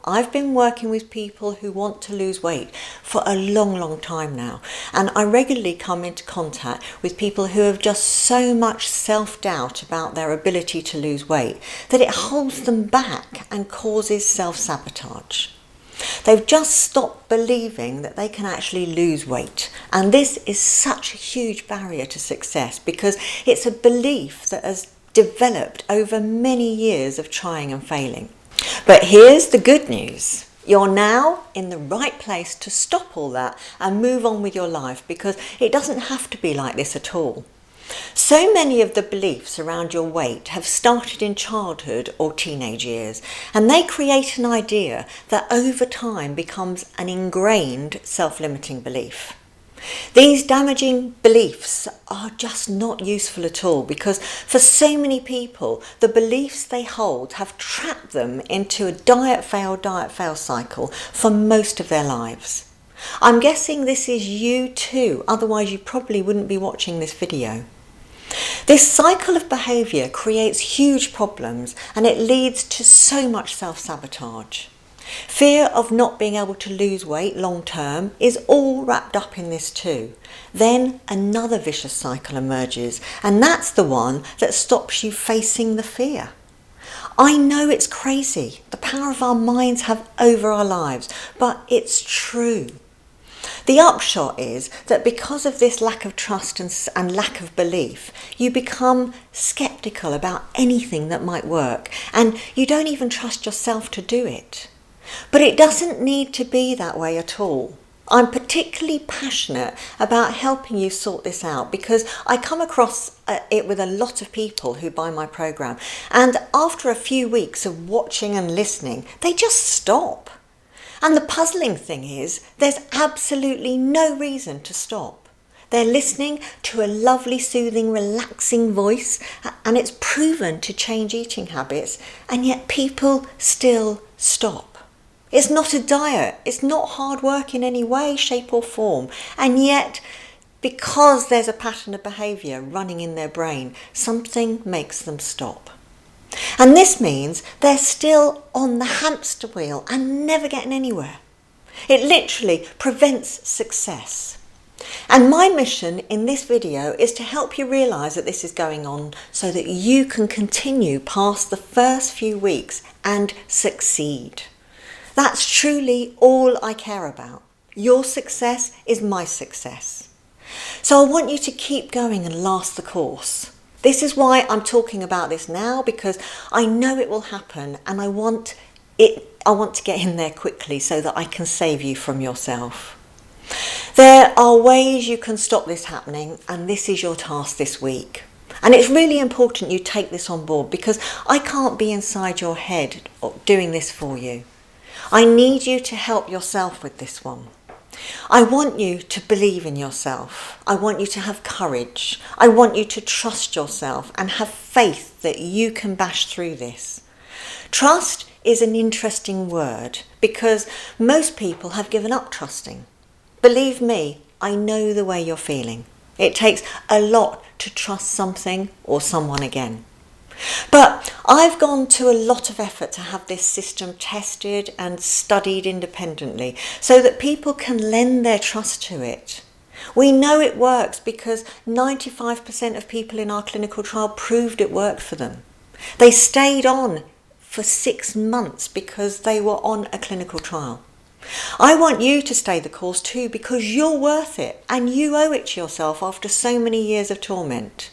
I've been working with people who want to lose weight for a long time now, and I regularly come into contact with people who have just so much self-doubt about their ability to lose weight that it holds them back and causes self-sabotage. They've just stopped believing that they can actually lose weight, and this is such a huge barrier to success because it's a belief that has developed over many years of trying and failing. But here's the good news. You're now in the right place to stop all that and move on with your life, because it doesn't have to be like this at all. So many of the beliefs around your weight have started in childhood or teenage years, and they create an idea that over time becomes an ingrained self-limiting belief. These damaging beliefs are just not useful at all, because for so many people, the beliefs they hold have trapped them into a diet fail cycle for most of their lives. I'm guessing this is you too, otherwise you probably wouldn't be watching this video. This cycle of behaviour creates huge problems, and it leads to so much self-sabotage. Fear of not being able to lose weight long term is all wrapped up in this too. Then another vicious cycle emerges, and that's the one that stops you facing the fear. I know it's crazy, the power of our minds have over our lives, but it's true. The upshot is that because of this lack of trust and lack of belief, you become sceptical about anything that might work, and you don't even trust yourself to do it. But it doesn't need to be that way at all. I'm particularly passionate about helping you sort this out because I come across it with a lot of people who buy my program, and after a few weeks of watching and listening, they just stop. And the puzzling thing is, there's absolutely no reason to stop. They're listening to a lovely, soothing, relaxing voice, and it's proven to change eating habits, and yet people still stop. It's not a diet, it's not hard work in any way, shape or form, and yet because there's a pattern of behaviour running in their brain, something makes them stop. And this means they're still on the hamster wheel and never getting anywhere. It literally prevents success. And my mission in this video is to help you realise that this is going on so that you can continue past the first few weeks and succeed. That's truly all I care about. Your success is my success. So I want you to keep going and last the course. This is why I'm talking about this now, because I know it will happen, and I want to get in there quickly so that I can save you from yourself. There are ways you can stop this happening, and this is your task this week. And it's really important you take this on board, because I can't be inside your head doing this for you. I need you to help yourself with this one. I want you to believe in yourself. I want you to have courage. I want you to trust yourself and have faith that you can bash through this. Trust is an interesting word because most people have given up trusting. Believe me, I know the way you're feeling. It takes a lot to trust something or someone again. But I've gone to a lot of effort to have this system tested and studied independently so that people can lend their trust to it. We know it works because 95% of people in our clinical trial proved it worked for them. They stayed on for 6 months because they were on a clinical trial. I want you to stay the course too, because you're worth it and you owe it to yourself after so many years of torment.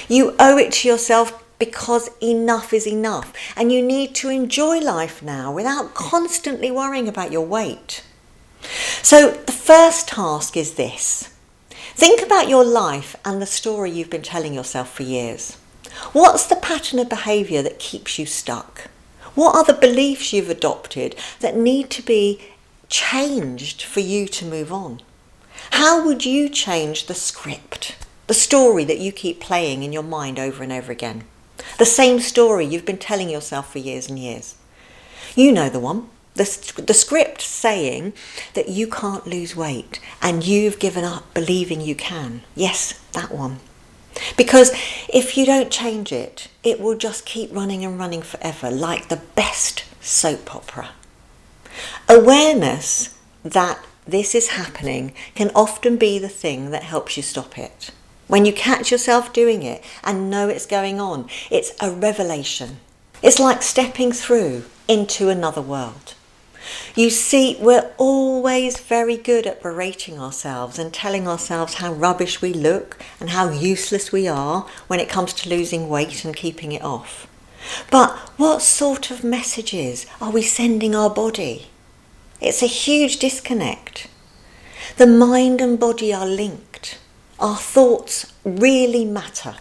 You owe it to yourself because enough is enough, and you need to enjoy life now without constantly worrying about your weight. So the first task is this. Think about your life and the story you've been telling yourself for years. What's the pattern of behaviour that keeps you stuck? What are the beliefs you've adopted that need to be changed for you to move on? How would you change the script, the story that you keep playing in your mind over and over again? The same story you've been telling yourself for years and years. You know the one. The script saying that you can't lose weight and you've given up believing you can. Yes, that one. Because if you don't change it, it will just keep running and running forever, like the best soap opera. Awareness that this is happening can often be the thing that helps you stop it. When you catch yourself doing it and know it's going on, it's a revelation. It's like stepping through into another world. You see, we're always very good at berating ourselves and telling ourselves how rubbish we look and how useless we are when it comes to losing weight and keeping it off. But what sort of messages are we sending our body? It's a huge disconnect. The mind and body are linked. Our thoughts really matter.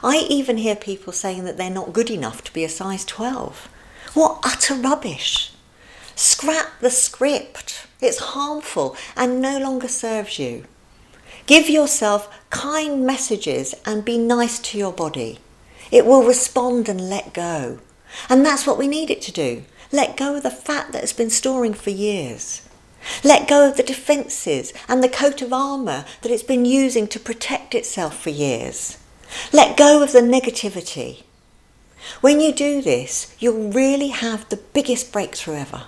I even hear people saying that they're not good enough to be a size 12. What utter rubbish! Scrap the script. It's harmful and no longer serves you. Give yourself kind messages and be nice to your body. It will respond and let go. And that's what we need it to do. Let go of the fat that has been storing for years. Let go of the defences and the coat of armour that it's been using to protect itself for years. Let go of the negativity. When you do this, you'll really have the biggest breakthrough ever.